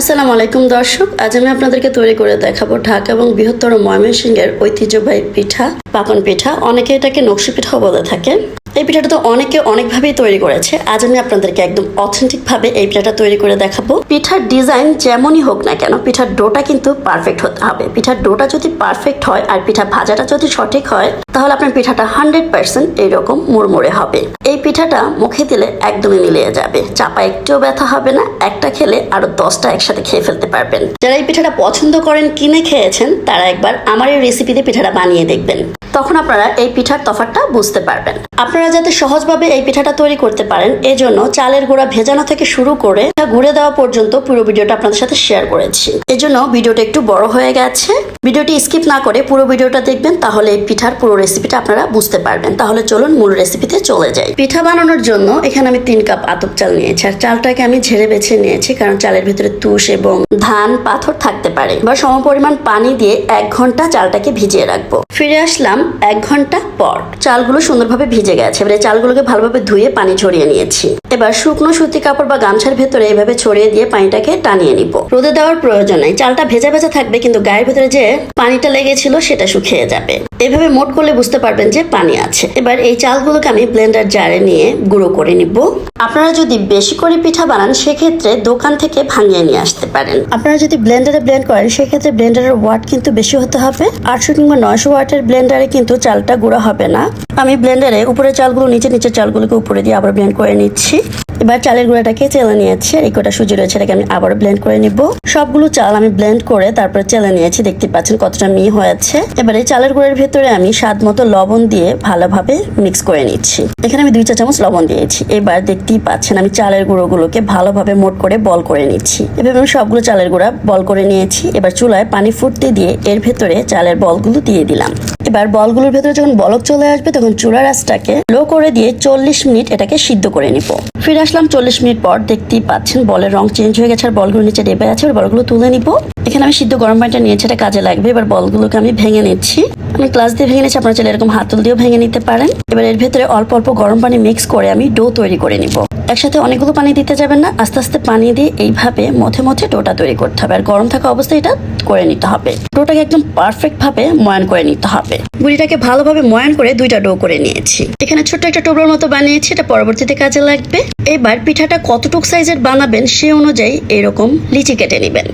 আসসালামু আলাইকুম দর্শক, আজ আমি আপনাদেরকে তৈরি করে দেখাবো ঢাকা এবং বৃহত্তর ময়মনসিংহের ঐতিহ্যবাহী পিঠা, পাকন পিঠা। অনেকে এটাকে নকশি পিঠাও বলে থাকে। এই পিঠাটা তো অনেকে অনেকভাবেই তৈরি করেছে। আজ আমি আপনাদেরকে একদম অথেন্টিক ভাবে এই পিঠাটা তৈরি করে দেখাবো। পিঠার ডিজাইন যেমনই হোক না কেন, পিঠার ডোটা কিন্তু পারফেক্ট হতে হবে। পিঠার ডোটা যদি পারফেক্ট হয় আর পিঠা ভাজাটা যদি সঠিক হয়, তাহলে আপনার পিঠাটা 100% এইরকম মুড়মুড়ে হবে। এই পিঠাটা মুখে দিলে একদমই মিলিয়ে যাবে, চাপা একটুও ব্যথা হবে না। একটা খেলে আরো 10টা একসাথে খেয়ে ফেলতে পারবেন। যারা এই পিঠাটা পছন্দ করেন, কিনে খেয়েছেন, তারা একবার আমার এই রেসিপিতে পিঠাটা বানিয়ে দেখবেন। তখন আপনারা এই পিঠার তফাৎটা বুঝতে পারবেন। আপনারা যাতে সহজভাবে এই পিঠাটা তৈরি করতে পারেন, এজন্য চালের গুঁড়া ভেজানো থেকে শুরু করে গুঁড়ে দেওয়া পর্যন্ত পুরো ভিডিওটা আপনাদের সাথে শেয়ার করেছি। এজন্য ভিডিওটা একটু বড় হয়ে গেছে। ভিডিওটি স্কিপ না করে পুরো ভিডিওটা দেখবেন, তাহলে এই পিঠার পুরো রেসিপিটা আপনারা বুঝতে পারবেন। তাহলে চলুন মূল রেসিপিতে চলে যাই। পিঠা বানানোর জন্য এখানে আমি 3 কাপ আতপ চাল নিয়েছি। আর চালটাকে আমি ঝেড়ে বেছে নিয়েছি, কারণ চালের ভিতরে তুষ এবং ধান পাথর থাকতে পারে। বা সমপরিমাণ পানি দিয়ে 1 ঘন্টা চালটাকে ভিজিয়ে রাখবো। ফিরে আসলাম 1 ঘন্টা পর। চালগুলো সুন্দরভাবে ভিজে গেছে। এবারে চালগুলোকে ভালোভাবে ধুয়ে পানি ঝরিয়ে নিয়েছি। এবার শুকনো সুতি কাপড় বা গামছার ভেতরে এইভাবে ছড়িয়ে দিয়ে পানিটাকে টানিয়ে নিব। রোদে দেওয়ার প্রয়োজন নাই। চালটা ভেজা ভেজা থাকবে, কিন্তু গায়ের ভেতরে যে পানিটা লেগেছিল সেটা শুকিয়ে যাবে। এভাবে মোট করলে বুঝতে পারবেন যে পানি আছে। এবার এই চালগুলোকে আমি ব্লেন্ডার জারে নিয়ে গুঁড়ো করে নিব। আপনারা যদি বেশি করে পিঠা বানান, সেক্ষেত্রে দোকান থেকে ভাঙিয়ে নিয়ে আসতে পারেন। আপনারা যদি ব্লেন্ডারে ব্লেন্ড করেন, সেক্ষেত্রে ব্লেন্ডারের ওয়াট কিন্তু বেশি হতে হবে। 800 কিংবা 900 ওয়াটের ব্লেন্ডারে কিন্তু চালটা গুঁড়া হবে না। আমি ব্লেন্ডারে উপরে চালগুলো নিচে চালগুলোকে উপরে দিয়ে আবার ব্লেন্ড করে নিচ্ছি। এবার চালের গুঁড়াটাকে চেলে নিয়েছি। আর এই কটা সুজি রয়েছে, এটাকে আমি আবার ব্লেন্ড করে নিব। সবগুলো চাল আমি ব্লেন্ড করে তারপরে চেলে নিয়েছি। দেখতে পাচ্ছেন কতটা মিহি হয়েছে। এবার এই চালের গুঁড়ার ভেতরে আমি স্বাদ মতো লবণ দিয়ে ভালোভাবে মিক্স করে নিচ্ছি। এখানে আমি 2 চা চামচ লবণ দিয়েছি। এবার দেখতেই পাচ্ছেন আমি চালের গুঁড়োগুলোকে ভালোভাবে মোট করে বল করে নিচ্ছি। এভাবে আমি সবগুলো চালের গুঁড়া বল করে নিয়েছি। এবার চুলায় পানি ফুটতে দিয়ে এর ভেতরে চালের বলগুলো দিয়ে দিলাম। এবার বলগুলোর ভেতরে যখন বলক চলে আসবে, তখন চুলার আঁচটাকে লো করে দিয়ে 40 মিনিট এটাকে সিদ্ধ করে নিব। ফিরে আসলাম 40 মিনিট পর। দেখতেই পাচ্ছেন বলের রং চেঞ্জ হয়ে গেছে আর বলগুলো নিচে ডেবে আছে। বলগুলো তুলে নিব। এখানে আমি সিদ্ধ গরম পানিটা নিয়েছি, এটা কাজে লাগবে। এবার বলগুলোকে আমি ভেঙে নিচ্ছি। আমি গ্লাস দিয়ে ভেঙে নিচ্ছি, আপনারা চাইলে এরকম হাতল দিয়েও ভেঙে নিতে পারেন। এবার এর ভেতরে অল্প অল্প গরম পানি মিক্স করে আমি ডো তৈরি করে নিব। একসাথে অনেকগুলো পানি দিতে যাবেন না, আস্তে আস্তে পানি দিয়ে এইভাবে মধ্যে মধ্যে ডোটা তৈরি করতে হবে। আর গরম থাকা অবস্থায় এটা করে নিতে হবে। ডোটাকে একদম পারফেক্ট ভাবে ময়ান করে নিতে হবে। গুঁড়িটাকে ভালোভাবে ময়ান করে 2টা ডো করে নিয়েছি। এখানে ছোট্ট একটা টোবলার মতো বানিয়েছি, এটা পরবর্তীতে কাজে লাগবে। এবার পিঠাটা কতটুক সাইজের বানাবেন সে অনুযায়ী এরকম লিচি কেটে নেবেন।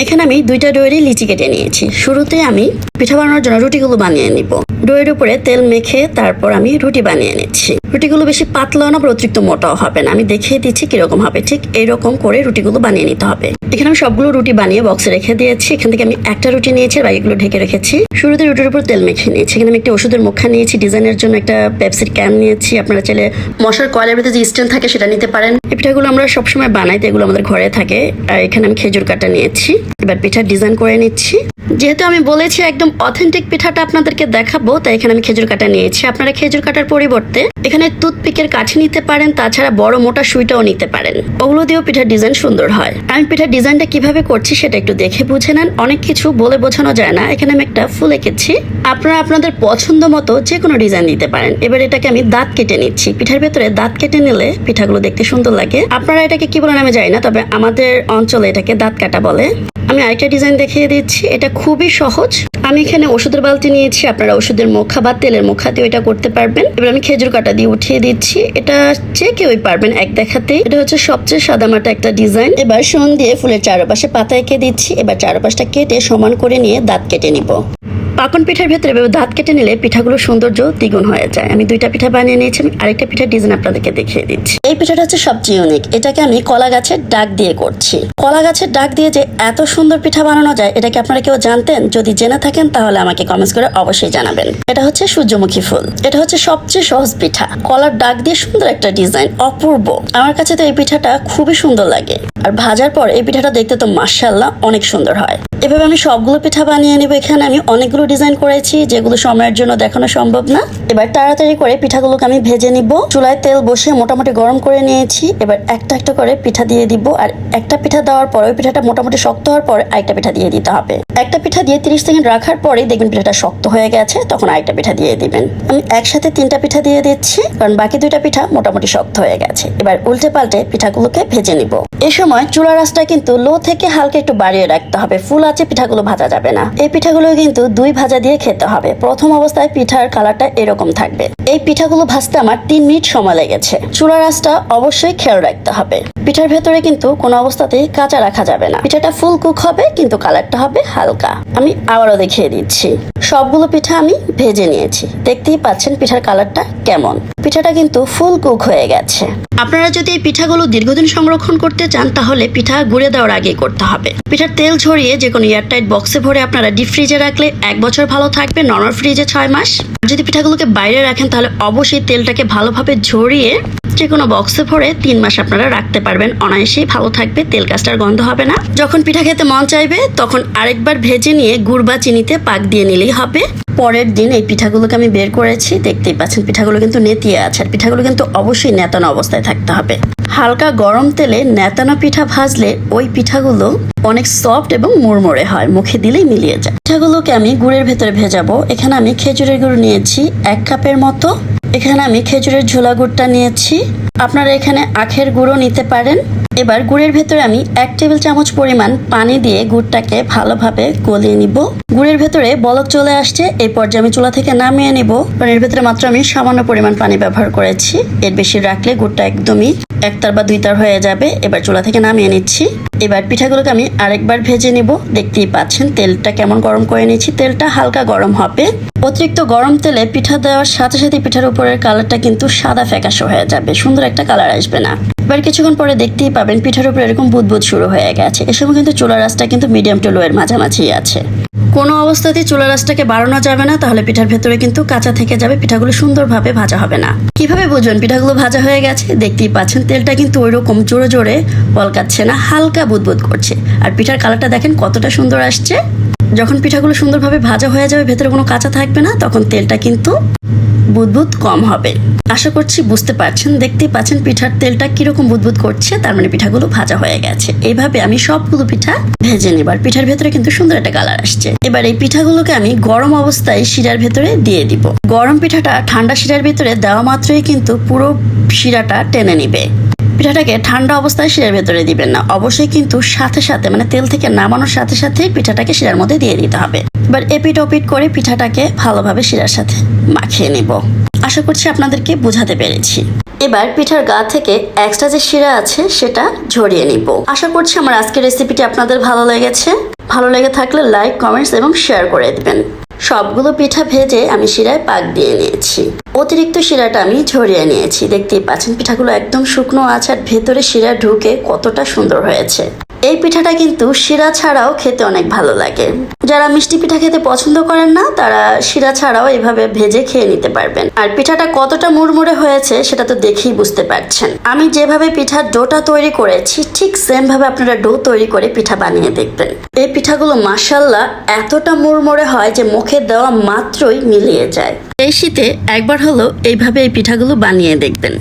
এখানে আমি 2টা ডোয়েরই লিচি কেটে নিয়েছি। শুরুতে আমি পিঠা বানানোর জন্য রুটিগুলো বানিয়ে নিব। ডোয়ের উপরে তেল মেখে তারপর আমি রুটি বানিয়ে নিচ্ছি। রুটিগুলো বেশি পাতলাও না, অতিরিক্ত মোটাও হবে না। আমি দেখিয়ে দিচ্ছি কিরকম হবে। ঠিক এইরকম করে রুটিগুলো বানিয়ে নিতে হবে। এখানে আমি সবগুলো রুটি বানিয়ে বক্সে রেখে দিয়েছি। এখান থেকে আমি একটা রুটি নিয়েছি, বাকিগুলো ঢেকে রেখেছি। শুরুতে রুটির উপর তেল মেখে নিয়েছি। এখানে আমি একটা ওষুধের মুখা নিয়েছি, ডিজাইনের জন্য একটা পেপসির ক্যান নিয়েছি। আপনারা চাইলে মশার কয়েলের ভিতরে যে স্ট্যান্ড থাকে সেটা নিতে পারেন। এই পিঠাগুলো আমরা সবসময় বানাই, তো এগুলো আমাদের ঘরে থাকে। আর এখানে আমি খেজুর কাটা নিয়েছি। এবার পিঠার ডিজাইন করে নিচ্ছি। যেহেতু আমি বলেছি একদম অথেন্টিক পিঠাটা আপনাদেরকে দেখাবো, তাই এখানে আমি খেজুর কাটা নিয়েছি। আপনারা খেজুর কাটার পরিবর্তে এখানে টুথপিকের কাঠি নিতে পারেন, তাছাড়া বড় মোটা সুইটাও নিতে পারেন। ওগুলো দিয়েও পিঠার ডিজাইন সুন্দর হয়। আমি পিঠার ডিজাইনটা কিভাবে করছি সেটা একটু দেখে বুঝে নেন। অনেক কিছু বলে বোঝানো যায় না। এখানে আমি একটা ফুল এঁকেছি। আপনারা আপনাদের পছন্দ মতো যে কোনো ডিজাইন দিতে পারেন। এবার এটাকে আমি দাঁত কেটে নিচ্ছি। পিঠার ভেতরে দাঁত কেটে নিলে পিঠাগুলো দেখতে সুন্দর লাগে। আপনারা এটাকে কি বলেন আমি জানি না, তবে আমাদের অঞ্চলে এটাকে দাঁত কাটা বলে। আমি আরেকটা ডিজাইন দেখিয়ে দিচ্ছি। এটা খুবই সহজ। আমি এখানে ওষুধের বালতি নিয়েছি। আপনারা ওষুধের মুখা বা তেলের মুখা দিয়ে এটা করতে পারবেন। এবার আমি খেজুর কাটা দিয়ে উঠিয়ে দিচ্ছি। এটা যে কেউই পারবেন এক দেখাতেই। এটা হচ্ছে সবচেয়ে সাদামাটা একটা ডিজাইন। এবার শোন দিয়ে ফুলের চারপাশে পাতা এঁকে দিচ্ছি। এবার চারপাশটা কেটে সমান করে নিয়ে দাঁত কেটে নিব। পাকন পিঠার ভেতরে দাঁত কেটে নিলে পিঠাগুলো সৌন্দর্য দ্বিগুণ হয়ে যায়। আমি 2টা পিঠা বানিয়ে নিয়েছি। আমি আরেকটা পিঠার ডিজাইন আপনাদেরকে দেখিয়ে দিচ্ছি। এই পিঠাটা হচ্ছে সবচেয়ে ইউনিক। এটাকে আমি কলা গাছের ডাক দিয়ে করছি। কলা গাছের ডাক দিয়ে যে এত সুন্দর পিঠা বানানো যায়, এটা কি আপনারা কেউ জানতেন? যদি জেনে থাকেন তাহলে আমাকে কমেন্টস করে অবশ্যই জানাবেন। এটা হচ্ছে সূর্যমুখী ফুল। এটা হচ্ছে সবচেয়ে সহজ পিঠা। কলার ডাক দিয়ে সুন্দর একটা ডিজাইন, অপূর্ব। আমার কাছে তো এই পিঠাটা খুবই সুন্দর লাগে। আর ভাজার পর এই পিঠাটা দেখতে তো মাশাআল্লাহ অনেক সুন্দর হয়। এভাবে আমি সবগুলো পিঠা বানিয়ে নেব। এখানে আমি অনেকগুলো ডিজাইন করেছি যেগুলো সময়ের জন্য দেখানো সম্ভব না। এবার তাড়াতাড়ি করে পিঠাগুলোকে আমি ভেজে নিব। চুলায় তেল বসিয়ে মোটামুটি গরম করে নিয়েছি। এবার একটা একটা করে পিঠা দিয়ে দিব। আর একটা পিঠা দেওয়ার পর ওই পিঠাটা মোটামুটি শক্ত হওয়ার পর আরেকটা পিঠা দিয়ে দিতে হবে। একটা পিঠা দিয়ে 30 সেকেন্ড রাখার পরেই দেখবেন পিঠাটা শক্ত হয়ে গেছে, তখন আরেকটা পিঠা দিয়ে দিবেন। আমি একসাথে 3টা পিঠা দিয়ে দিচ্ছি, কারণ বাকি 2টা পিঠা মোটামুটি শক্ত হয়ে গেছে। এবার উল্টে পাল্টে পিঠাগুলোকে ভেজে নিব। এই সময় চুলার আঁচটা কিন্তু লো থেকে হালকা একটু বাড়িয়ে রাখতে হবে, ফুল আঁচে পিঠাগুলো ভাজা যাবে না। এই পিঠাগুলো কিন্তু 2 ভাজা দিয়ে খেতে হবে। প্রথম অবস্থায় পিঠার কালারটা এরকম থাকবে। এই পিঠাগুলো ভাজতে আমার 3 মিনিট সময় লেগেছে। চুলার আঁচটা অবশ্যই খেয়াল রাখতে হবে। পিঠার ভেতরে কিন্তু কোনো অবস্থাতেই কাঁচা রাখা যাবে না। পিঠাটা ফুল কুক হবে কিন্তু কালারটা হবে হালকা। আমি আবারও দেখিয়ে দিচ্ছি। সবগুলো পিঠা আমি ভেজে নিয়েছি, দেখতেই পাচ্ছেন পিঠার কালারটা কেমন। পিঠাটা কিন্তু ফুল কুক হয়ে গেছে। আপনারা যদি এই পিঠাগুলো দীর্ঘদিন সংরক্ষণ করতে চান তাহলে পিঠা গুঁড়ে দেওয়ার আগেই করতে হবে। পিঠার তেল ঝরিয়ে যে কোনো এয়ারটাইট বক্সে ভরে আপনারা ডিপ ফ্রিজে রাখলে 1 বছর ভালো থাকবে, নরমাল ফ্রিজে 6 মাস। যদি পিঠাগুলোকে বাইরে রাখেন তাহলে অবশ্যই তেলটাকে ভালোভাবে ঝরিয়ে যে কোনো বক্সে ভরে 3 মাস আপনারা রাখতে পারবেন, অনায়াসেই ভালো থাকবে, তেল কাস্টার গন্ধ হবে না। যখন পিঠা খেতে মন চাইবে তখন আরেকবার ভেজে নিয়ে গুড় বা চিনিতে পাক দিয়ে নিলেই হবে। পরের দিন এই পিঠাগুলোকে আমি বের করেছি, দেখতেই পাচ্ছেন পিঠাগুলো কিন্তু নেতিয়ে আছে। আর পিঠাগুলো কিন্তু অবশ্যই নেতানো অবস্থায় থাকতে হবে। হালকা গরম তেলে নেতানো পিঠা ভাজলে ওই পিঠাগুলো অনেক সফট এবং মুড়মুড়ে হয়, মুখে দিলেই মিলিয়ে যায়। পিঠাগুলোকে আমি গুড়ের ভেতরে ভেজাবো। এখানে আমি খেজুরের গুড় নিয়েছি 1 কাপের মতো। এখানে আমি খেজুরের ঝোলা গুড়টা নিয়েছি, আপনারা এখানে আখের গুঁড়ো নিতে পারেন। এবার গুড়ের ভেতরে আমি 1 টেবিল চামচ পরিমাণ পানি দিয়ে গুড়টাকে ভালোভাবে গলিয়ে নিব। গুড়ের ভেতরে বলক চলে আসছে, এই পর্যায়ে আমি চুলা থেকে নামিয়ে নিব। পানির ভেতরে মাত্র আমি সামান্য পরিমাণ পানি ব্যবহার করেছি, এর বেশি রাখলে গুড়টা একদমই 1 তার বা 2 তার হয়ে যাবে। এবার চুলা থেকে নামিয়ে নিচ্ছি। এবার পিঠাগুলোকে আমি আরেকবার ভেজে নিব। দেখতেই পাচ্ছেন তেলটা কেমন গরম করে নিয়েছি, তেলটা হালকা গরম হবে। অতিরিক্ত গরম তেলে পিঠা দেওয়ার সাথে সাথে পিঠার উপরের কালারটা কিন্তু সাদা ফ্যাকাশে হয়ে যাবে, সুন্দর একটা কালার আসবে না। এবার কিছুক্ষণ পরে দেখতেই পাবেন পিঠার উপরে এরকম বুদবুদ শুরু হয়ে গেছে। এ সময় কিন্তু চুলার আঁচটা কিন্তু মিডিয়াম টু লো এর মাঝামাঝি আছে। কোনো অবস্থাতেই চুলার আঁচটাকে বাড়ানো যাবে না, তাহলে পিঠার ভেতরে কিন্তু কাঁচা থেকে যাবে, পিঠাগুলো সুন্দরভাবে ভাজা হবে না। কিভাবে বুঝবেন পিঠাগুলো ভাজা হয়ে গেছে? দেখতেই পাচ্ছেন তেলটা কিন্তু ওইরকম জোরে জোরে বলকাচ্ছে না, হালকা বুদবুদ করছে। আর পিঠার কালারটা দেখেন কতটা সুন্দর আসছে। যখন পিঠাগুলো সুন্দরভাবে ভাজা হয়ে যাবে, ভেতরে কোনো কাঁচা থাকবে না, তখন তেলটা কিন্তু বুদবুদ কম হবে। আশা করছি বুঝতে পারছেন। দেখতেই পাচ্ছেন পিঠার তেলটা কিরকম বুদবুদ করছে, তার মানে পিঠাগুলো ভাজা হয়ে গেছে। এইভাবে আমি সবগুলো পিঠা ভেজে নিব। আর পিঠার ভেতরে কিন্তু সুন্দর একটা কালার আসছে। এবার এই পিঠাগুলোকে আমি গরম অবস্থায় শিরার ভেতরে দিয়ে দিব। গরম পিঠাটা ঠান্ডা শিরার ভেতরে দেওয়া মাত্রই কিন্তু পুরো শিরাটা টেনে নিবে। পিঠাটাকে ঠান্ডা অবস্থায় শিরার ভেতরে দিবেন না, অবশ্যই কিন্তু সাথে সাথে মানে তেল থেকে নামানোর সাথে সাথে পিঠাটাকে শিরার মধ্যে দিয়ে দিতে হবে। এবার এপিট ওপিট করে পিঠাটাকে ভালোভাবে শিরার সাথে মাখিয়ে নিব। আশা করছি আপনাদেরকে বোঝাতে পেরেছি। এবার পিঠার গা থেকে এক্সট্রা যে শিরা আছে সেটা ঝরিয়ে নিব। আশা করছি আমার আজকের রেসিপিটি আপনাদের ভালো লেগেছে। ভালো লেগে থাকলে লাইক, কমেন্টস এবং শেয়ার করে দিবেন। সবগুলো পিঠা ভেজে আমি শিরায় পাক দিয়ে নিয়েছি। অতিরিক্ত শিরাটা আমি ঝরিয়ে নিয়েছি। দেখতেই পাচ্ছেন পিঠাগুলো একদম শুকনো আছে, আর ভেতরে শিরা ঢুকে কতটা সুন্দর হয়েছে। এই পিঠাটা কিন্তু শিরা ছাড়াও খেতে অনেক ভালো লাগে। যারা মিষ্টি পিঠা খেতে পছন্দ করেন না তারা শিরা ছাড়াও এইভাবে ভেজে খেয়ে নিতে পারবেন। আর পিঠাটা কতটা মুড়মুড়ে হয়েছে সেটা তো দেখেই বুঝতে পারছেন। আমি যেভাবে পিঠার ডোটা তৈরি করেছি ঠিক সেম ভাবে আপনারা ডো তৈরি করে পিঠা বানিয়ে দেখবেন। এই পিঠাগুলো মাশাআল্লাহ এতটা মুড়মুড়ে হয় যে মুখে দেওয়া মাত্রই মিলিয়ে যায়। এই শীতে একবার হলো এইভাবে এই পিঠাগুলো বানিয়ে দেখবেন।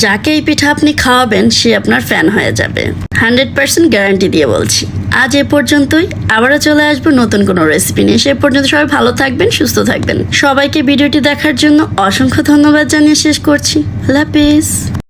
যাকে এই পিঠা আপনি খাওয়াবেন সে আপনার ফ্যান হয়ে যাবে, 100% গ্যারান্টি দিয়ে বলছি। আজ এ পর্যন্তই, আবারও চলে আসবো নতুন কোনো রেসিপি নিয়ে। সে পর্যন্ত সবাই ভালো থাকবেন, সুস্থ থাকবেন। সবাইকে ভিডিওটি দেখার জন্য অসংখ্য ধন্যবাদ জানিয়ে শেষ করছি। আল্লাহ হাফেজ।